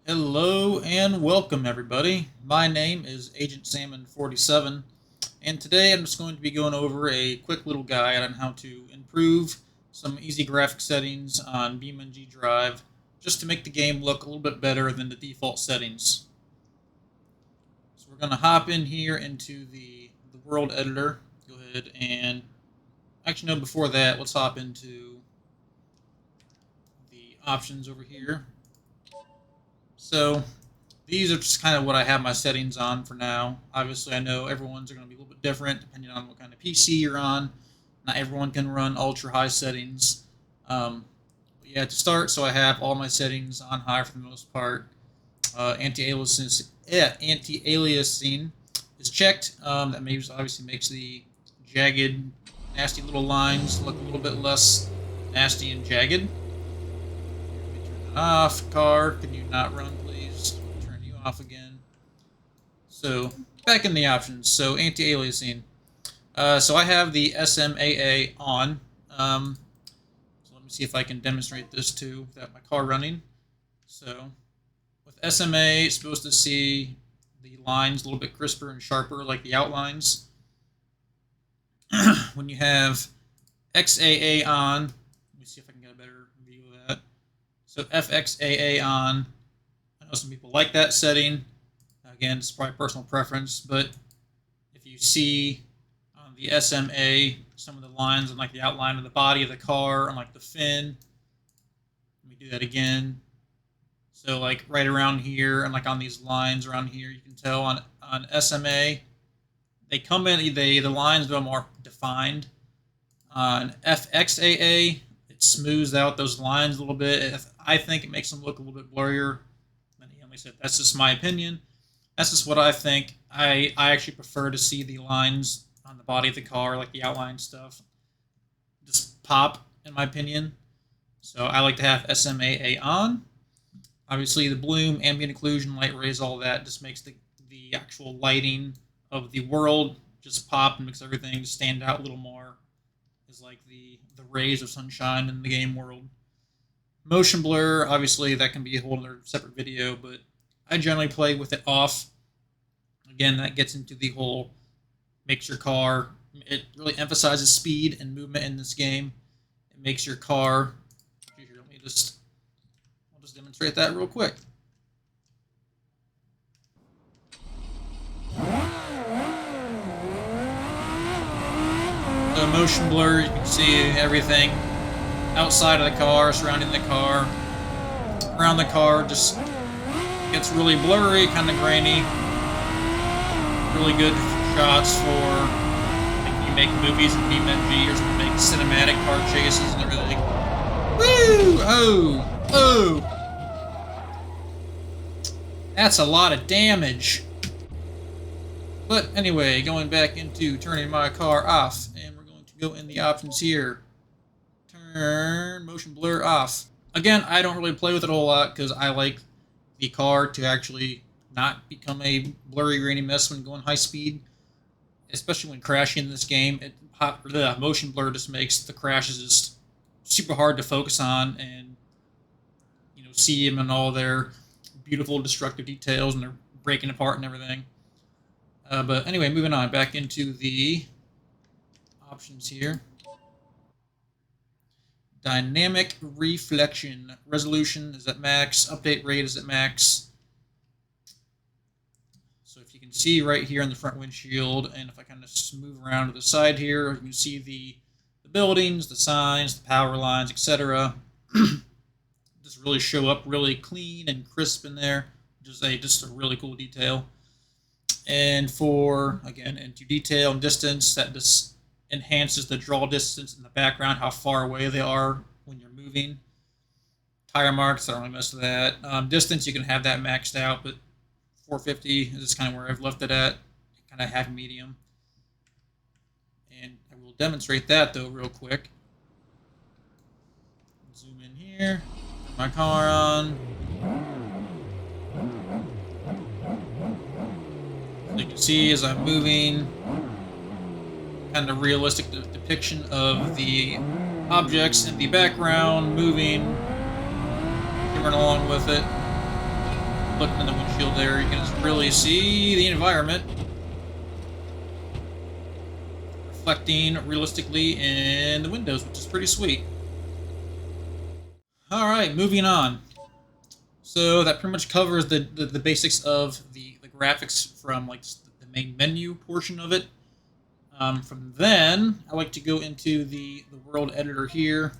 Hello and welcome everybody. My name is Agent Salmon 47 and today I'm just going to be going over a quick little guide on how to improve some easy graphic settings on BeamNG Drive just to make the game look a little bit better than the default settings. So we're going to hop in here into the world editor. Go ahead and actually no, before that let's hop into the options over here. So these are just kind of what I have my settings on for now. Obviously, I know everyone's are going to be a little bit different depending on what kind of PC you're on. Not everyone can run ultra high settings. But yeah, to start, so I have all my settings on high for the most part. Anti-aliasing is checked. That obviously makes the jagged, nasty little lines look a little bit less nasty and jagged. Off. Car, can you not run, please? Turn you off again. So, back in the options. So, anti-aliasing. So I have the SMAA on. So let me see if I can demonstrate this too without my car running. So, with SMA, it's supposed to see the lines a little bit crisper and sharper, like the outlines. When you have XAA on, let me see if I can get a better view of that. So FXAA on. I know some people like that setting. Again, it's probably personal preference, but if you see on the SMA some of the lines on like the outline of the body of the car and like the fin, let me do that again. So like right around here and like on these lines around here, you can tell on SMA, they come in, the lines are more defined. On FXAA, it smooths out those lines a little bit. I think it makes them look a little bit blurrier. And like I said, that's just my opinion. That's just what I think. I actually prefer to see the lines on the body of the car, like the outline stuff, just pop, in my opinion. So I like to have SMAA on. Obviously, the bloom, ambient occlusion, light rays, all that just makes the actual lighting of the world just pop and makes everything stand out a little more. Is like the rays of sunshine in the game world. Motion blur, obviously that can be a whole other separate video, but I generally play with it off. Again, that gets into the whole makes your car, it really emphasizes speed and movement in this game. It makes your car, here, I'll just demonstrate that real quick. So motion blur, you can see everything outside of the car, surrounding the car, around the car, just gets really blurry, kind of grainy. Really good shots for like you make movies in BeamNG or something, make cinematic car chases and everything. Woo! Oh! That's a lot of damage. But anyway, going back into turning my car off, and we're going to go in the options here. Turn motion blur off. Again, I don't really play with it a whole lot because I like the car to actually not become a blurry, grainy mess when going high speed, especially when crashing in this game. The motion blur just makes the crashes just super hard to focus on and see them in all their beautiful destructive details and they're breaking apart and everything. But anyway, moving on back into the options here. Dynamic reflection. Resolution is at max. Update rate is at max. So if you can see right here in the front windshield, and if I kind of move around to the side here, you can see the buildings, the signs, the power lines, etc. Just really show up really clean and crisp in there. Just a really cool detail. And for, again, into detail and distance, that just enhances the draw distance in the background, how far away they are when you're moving. Tire marks, I don't really mess with that. Distance, you can have that maxed out, but 450 is just kind of where I've left it at. Kind of half medium. And I will demonstrate that, though, real quick. Zoom in here, put my car on. You can see as I'm moving, kind of realistic depiction of the objects in the background moving, moving along with it. looking in the windshield there, you can just really see the environment reflecting realistically in the windows, which is pretty sweet. All right, moving on. So that pretty much covers the basics of the graphics from like the main menu portion of it. From then, I like to go into the world editor here.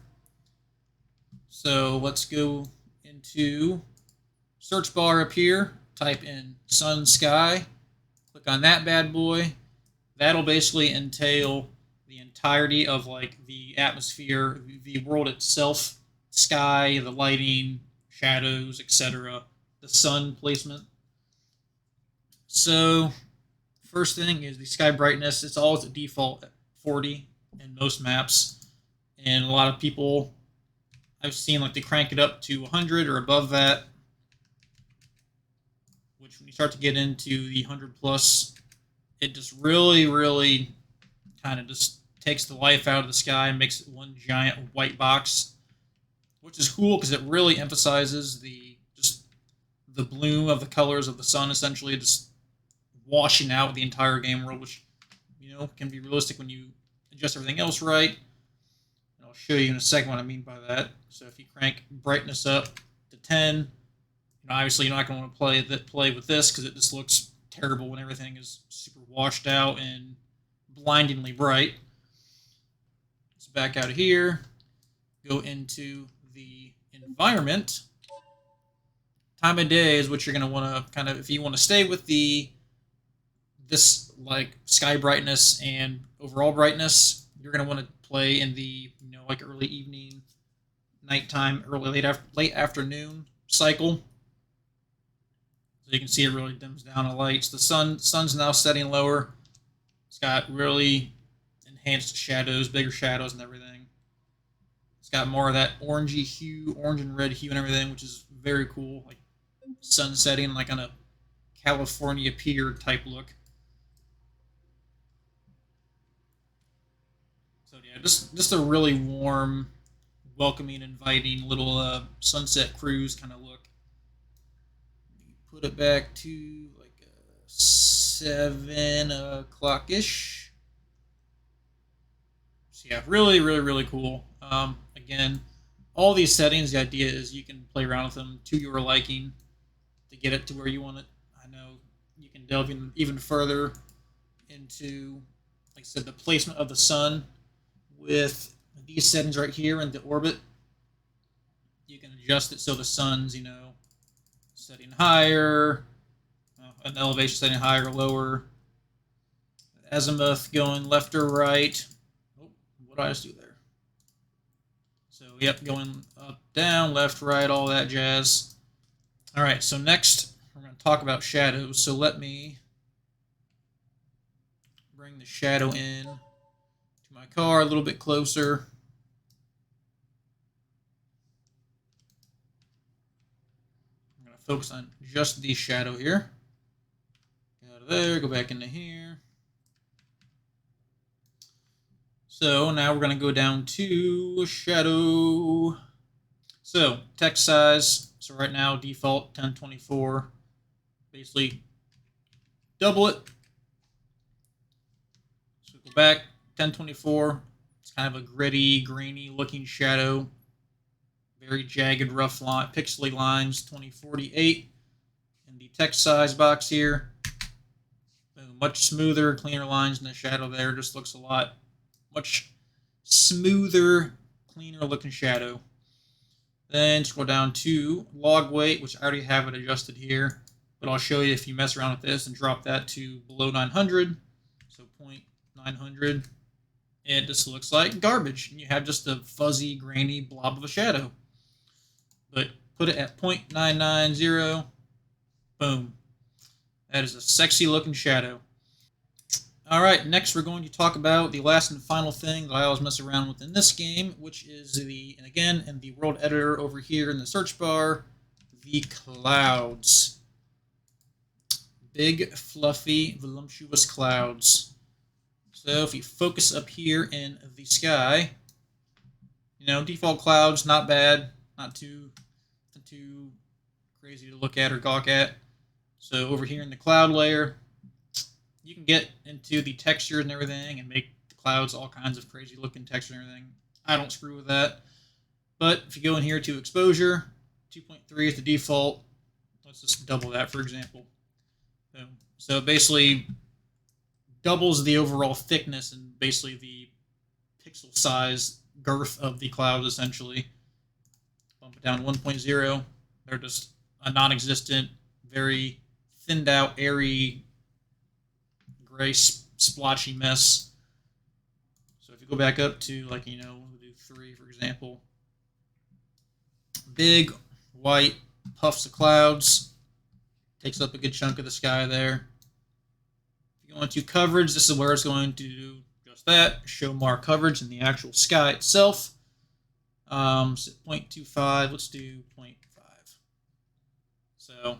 So let's go into search bar up here, type in sun sky, click on that bad boy. That'll basically entail the entirety of like the atmosphere, the world itself, sky, the lighting, shadows, etc., the sun placement. So first thing is the sky brightness. It's always at default at 40 in most maps, and a lot of people I've seen like they crank it up to 100 or above that, which when you start to get into the 100 plus, it just really kind of just takes the life out of the sky and makes it one giant white box, which is cool because it really emphasizes the bloom of the colors of the sun, essentially just washing out the entire game world, which can be realistic when you adjust everything else right. And I'll show you in a second what I mean by that. So if you crank brightness up to 10, obviously you're not going to want to play with this because it just looks terrible when everything is super washed out and blindingly bright. Let's back out of here, go into the environment. Time of day is what you're going to want to kind of, if you want to stay with this like sky brightness and overall brightness, you're going to want to play in the like early evening, nighttime, late afternoon cycle. So you can see it really dims down the lights. The sun's now setting lower. It's got really enhanced shadows, bigger shadows and everything. It's got more of that orangey hue, orange and red hue and everything, which is very cool. Like sun setting, like on a California pier type look. So yeah, just a really warm, welcoming, inviting little sunset cruise kind of look. Put it back to like 7 o'clock ish. So yeah, really cool. Again, all these settings, the idea is you can play around with them to your liking to get it to where you want it. I know you can delve even further into, like I said, the placement of the sun with these settings right here in the orbit. You can adjust it so the sun's, setting higher, an elevation setting higher or lower, azimuth going left or right. Oh, what did I just do there? So, yep, going up, down, left, right, all that jazz. All right, so next we're going to talk about shadows. So let me bring the shadow in to my car a little bit closer. I'm going to focus on just the shadow here. Get out of there, go back into here. So now we're going to go down to shadow. So text size. So right now default 1024. Basically double it. So go back 1024. It's kind of a gritty, grainy looking shadow. Very jagged, rough line, pixely lines. 2048 in the text size box here. Much smoother, cleaner lines in the shadow there. Just looks a lot much smoother, cleaner looking shadow. Then scroll down to log weight, which I already have it adjusted here, but I'll show you if you mess around with this and drop that to below 900, so 0.900, it just looks like garbage, and you have just a fuzzy, grainy blob of a shadow. But put it at 0.990, boom. That is a sexy looking shadow. All right, next we're going to talk about the last and final thing that I always mess around with in this game, which is and again, in the world editor over here in the search bar, the clouds. Big, fluffy, voluptuous clouds. So if you focus up here in the sky, default clouds, not bad, not too crazy to look at or gawk at. So over here in the cloud layer, you can get into the textures and everything and make the clouds all kinds of crazy looking texture and everything. I don't screw with that. But if you go in here to exposure, 2.3 is the default. Let's just double that, for example. Boom. So it basically doubles the overall thickness and basically the pixel size girth of the clouds, essentially. Bump it down 1.0. They're just a non-existent, very thinned out, airy, gray, splotchy mess. So if you go back up to, like, we'll do 3, for example. Big, white puffs of clouds. Takes up a good chunk of the sky there. If you go into coverage, this is where it's going to do just that. Show more coverage in the actual sky itself. So 0.25, let's do 0.5. So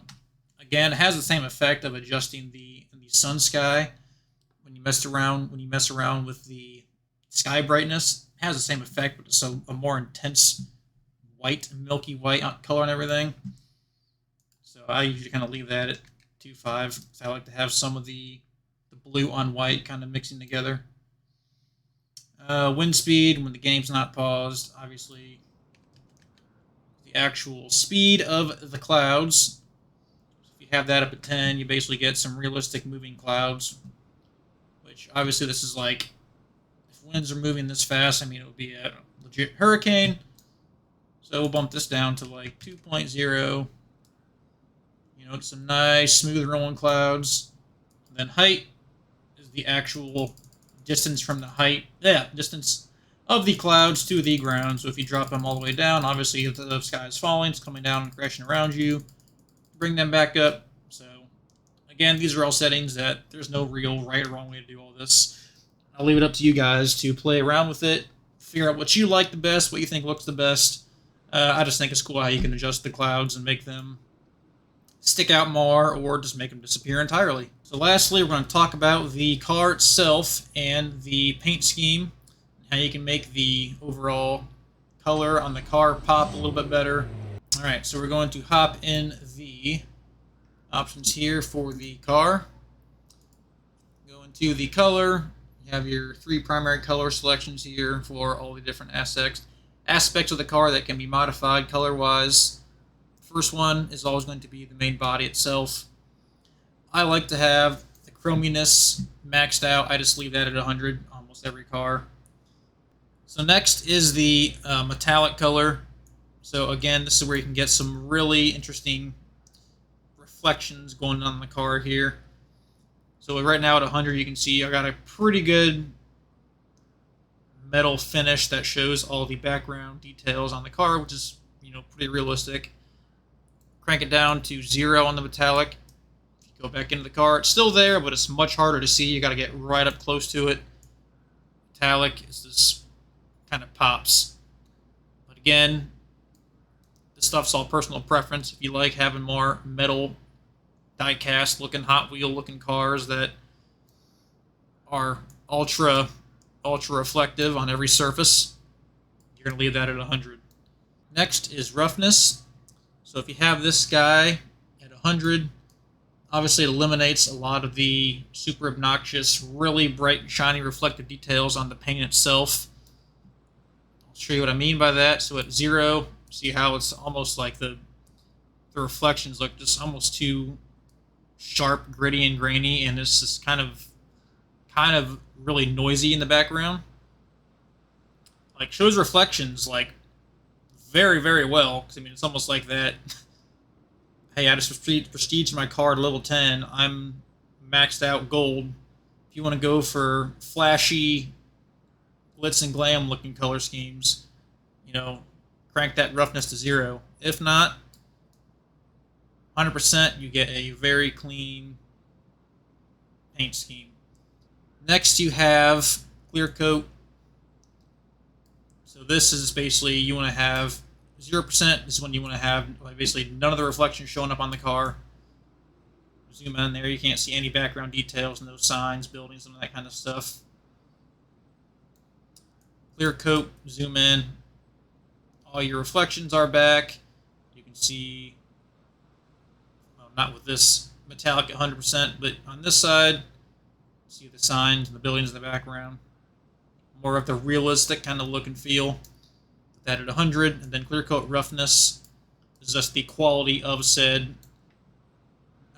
again, it has the same effect of adjusting the sun sky. When you mess around with the sky brightness, it has the same effect, but it's a more intense white, milky white color and everything. So I usually kind of leave that at 2.5 because I like to have some of the blue on white kind of mixing together. Wind speed when the game's not paused, obviously the actual speed of the clouds. If you have that up at 10, you basically get some realistic moving clouds, which obviously this is like, if winds are moving this fast, I mean, it would be a legit hurricane. So we'll bump this down to like 2.0. Some nice smooth rolling clouds. And then height is the actual distance from the distance of the clouds to the ground. So if you drop them all the way down, obviously if the sky is falling, it's coming down and crashing around you. Bring them back up. So again, these are all settings that there's no real right or wrong way to do all this. I'll leave it up to you guys to play around with it, figure out what you like the best, what you think looks the best. I just think it's cool how you can adjust the clouds and make them stick out more or just make them disappear entirely. So lastly, we're going to talk about the car itself and the paint scheme, how you can make the overall color on the car pop a little bit better. Alright, so we're going to hop in the options here for the car. Go into the color. You have your 3 primary color selections here for all the different aspects of the car that can be modified color-wise. First one is always going to be the main body itself. I like to have the chrominess maxed out. I just leave that at 100 almost every car. So next is the metallic color. So again, this is where you can get some really interesting reflections going on in the car here. So right now at 100, you can see I got a pretty good metal finish that shows all the background details on the car, which is, pretty realistic. Crank it down to 0 on the metallic. If you go back into the car, it's still there, but it's much harder to see. You got to get right up close to it. Metallic is this kind of pops. But again, this stuff's all personal preference. If you like having more metal die-cast looking, Hot Wheel looking cars that are ultra reflective on every surface, you're going to leave that at 100. Next is roughness. So if you have this guy at 100, obviously it eliminates a lot of the super obnoxious, really bright and shiny reflective details on the paint itself. I'll show you what I mean by that. So at 0, see how it's almost like the reflections look just almost too sharp, gritty, and grainy, and it's just kind of really noisy in the background. Like, shows reflections like very, very well, because I mean it's almost like that. Hey, I just prestige my car to level 10. I'm maxed out gold. If you want to go for flashy, glitz and glam looking color schemes, crank that roughness to 0. If not, 100%, you get a very clean paint scheme. Next, you have clear coat. So this is basically, you want to have 0%. This is when you want to have basically none of the reflections showing up on the car. Zoom in there, you can't see any background details, no signs, buildings, and that kind of stuff. Clear coat, zoom in. All your reflections are back. You can see Not with this metallic at 100%, but on this side, see the signs and the buildings in the background. More of the realistic kind of look and feel. Put that at 100, and then clear coat roughness is just the quality of said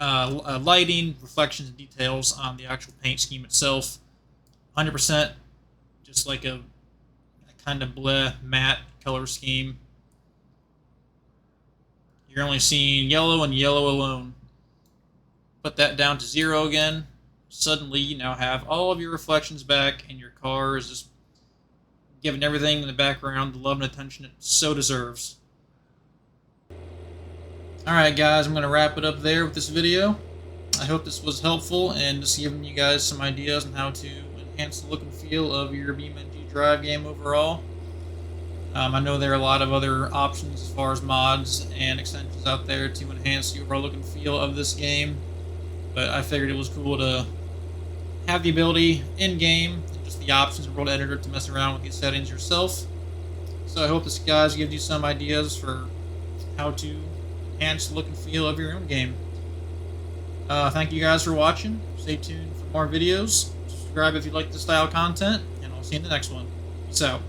lighting, reflections, and details on the actual paint scheme itself. 100%, just like a kind of bleh, matte color scheme. You're only seeing yellow and yellow alone. Put that down to 0 again. Suddenly you now have all of your reflections back, and your car is just giving everything in the background the love and attention it so deserves. Alright guys, I'm going to wrap it up there with this video. I hope this was helpful and just giving you guys some ideas on how to enhance the look and feel of your BeamNG Drive game overall. I know there are a lot of other options as far as mods and extensions out there to enhance the overall look and feel of this game, but I figured it was cool to have the ability in-game, and just the options in World Editor to mess around with these settings yourself. So I hope this, guys, gives you some ideas for how to enhance the look and feel of your own game. Thank you guys for watching. Stay tuned for more videos. Subscribe if you like this style of content, and I'll see you in the next one. Peace out.